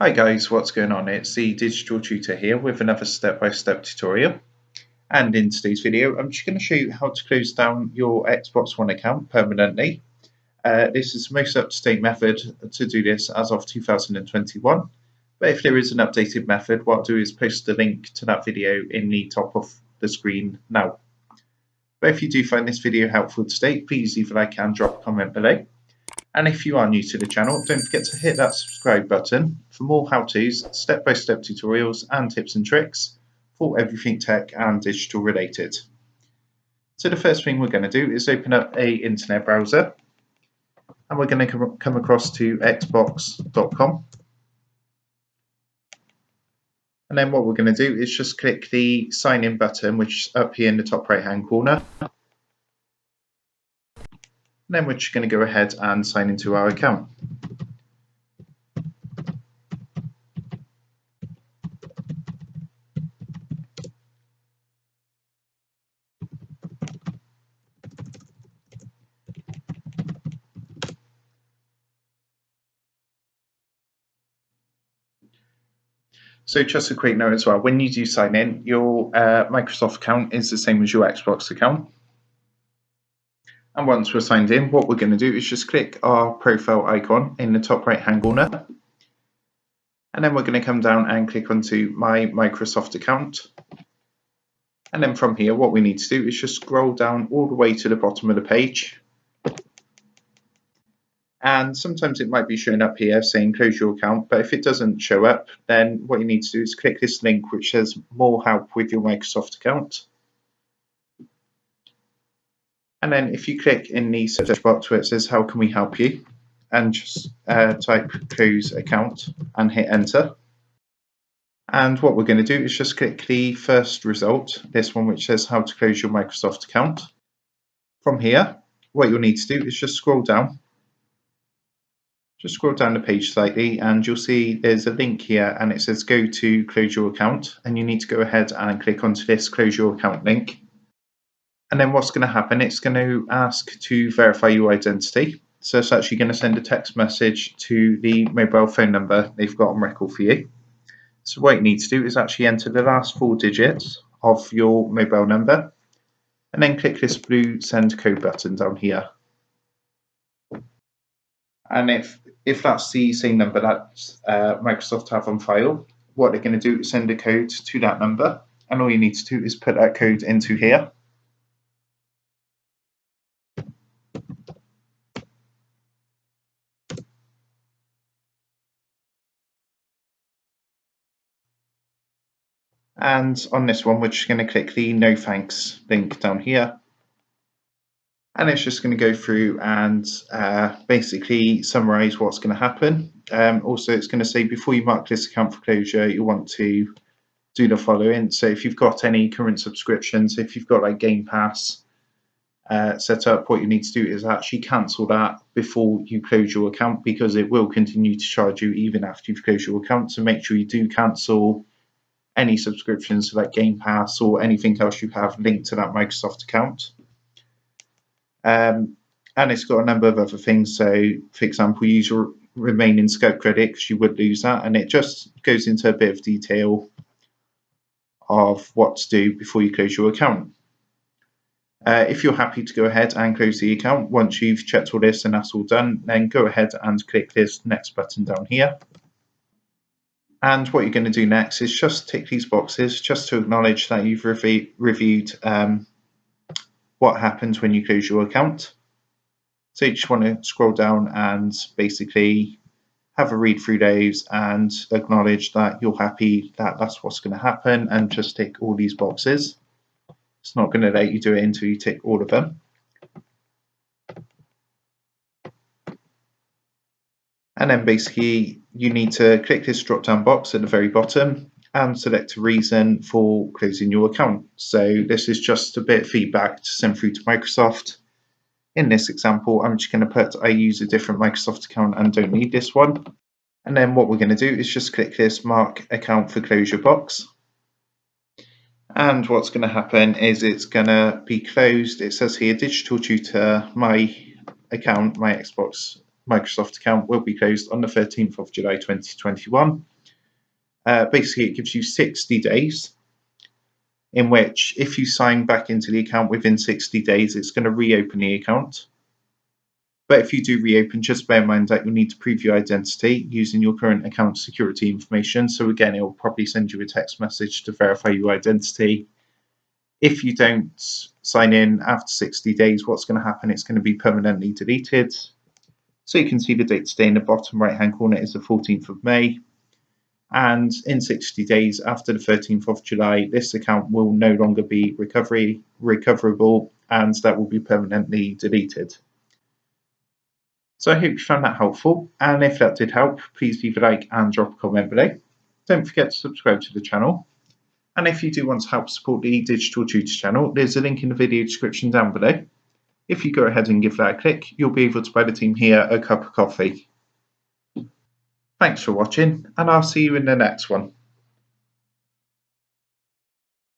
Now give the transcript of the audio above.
Hi guys, what's going on? It's the Digital Tutor here with another step-by-step tutorial. And in today's video, I'm just going to show you how to close down your Xbox One account permanently. This is the most up-to-date method to do this as of 2021. But if there is an updated method, what I'll do is post the link to that video in the top of the screen now. But if you do find this video helpful today, please leave a like and drop a comment below. And if you are new to the channel, don't forget to hit that subscribe button for more how-tos, step-by-step tutorials and tips and tricks for everything tech and digital related. So the first thing we're going to do is open up a internet browser and we're going to come across to xbox.com. And then what we're going to do is just click the sign in button, which is up here in the top right hand corner. And then we're just going to go ahead and sign into our account. So just a quick note as well, when you do sign in, your Microsoft account is the same as your Xbox account. And once we're signed in, what we're going to do is just click our profile icon in the top right hand corner. And then we're going to come down and click onto my Microsoft account. And then from here, what we need to do is just scroll down all the way to the bottom of the page. And sometimes it might be showing up here saying close your account, but if it doesn't show up, then what you need to do is click this link which says more help with your Microsoft account. And then if you click in the search box where it says how can we help you, and just type close account and hit enter. And what we're going to do is just click the first result, this one which says how to close your Microsoft account. From here, what you'll need to do is just scroll down. Just scroll down the page slightly and you'll see there's a link here and it says go to close your account, and you need to go ahead and click onto this close your account link. And then what's going to happen, it's going to ask to verify your identity. So it's actually going to send a text message to the mobile phone number they've got on record for you. So what you need to do is actually enter the last 4 digits of your mobile number and then click this blue send code button down here. And if that's the same number that Microsoft have on file, what they're going to do is send a code to that number, and all you need to do is put that code into here. And on this one, we're just going to click the no thanks link down here. And it's just going to go through and basically summarize what's going to happen. Also, it's going to say before you mark this account for closure, you want to do the following. So if you've got any current subscriptions, if you've got like Game Pass set up, what you need to do is actually cancel that before you close your account, because it will continue to charge you even after you've closed your account. So make sure you do cancel any subscriptions to like Game Pass or anything else you have linked to that Microsoft account. And it's got a number of other things. So for example, use your remaining Skype credit because you would lose that, and it just goes into a bit of detail of what to do before you close your account. If you're happy to go ahead and close the account, once you've checked all this and that's all done, then go ahead and click this next button down here. And what you're going to do next is just tick these boxes just to acknowledge that you've reviewed what happens when you close your account. So you just want to scroll down and basically have a read through those and acknowledge that you're happy that that's what's going to happen, and just tick all these boxes. It's not going to let you do it until you tick all of them. And then basically you need to click this drop down box at the very bottom and select a reason for closing your account. So this is just a bit of feedback to send through to Microsoft. In this example, I'm just going to put I use a different Microsoft account and don't need this one. And then what we're going to do is just click this mark account for closure box. And what's going to happen is it's going to be closed. It says here Digital Tutor, my account, my Xbox Microsoft account will be closed on the 13th of July 2021. Basically, it gives you 60 days in which, if you sign back into the account within 60 days, it's going to reopen the account. But if you do reopen, just bear in mind that you'll need to prove your identity using your current account security information. So again, it will probably send you a text message to verify your identity. If you don't sign in after 60 days, what's going to happen? It's going to be permanently deleted. So you can see the date today in the bottom right-hand corner is the 14th of May. And in 60 days after the 13th of July, this account will no longer be recoverable, and that will be permanently deleted. So I hope you found that helpful, and if that did help, please leave a like and drop a comment below. Don't forget to subscribe to the channel, and if you do want to help support the Digital Tutor channel, there's a link in the video description down below. If you go ahead and give that a click, you'll be able to buy the team here a cup of coffee. Thanks for watching, and I'll see you in the next one.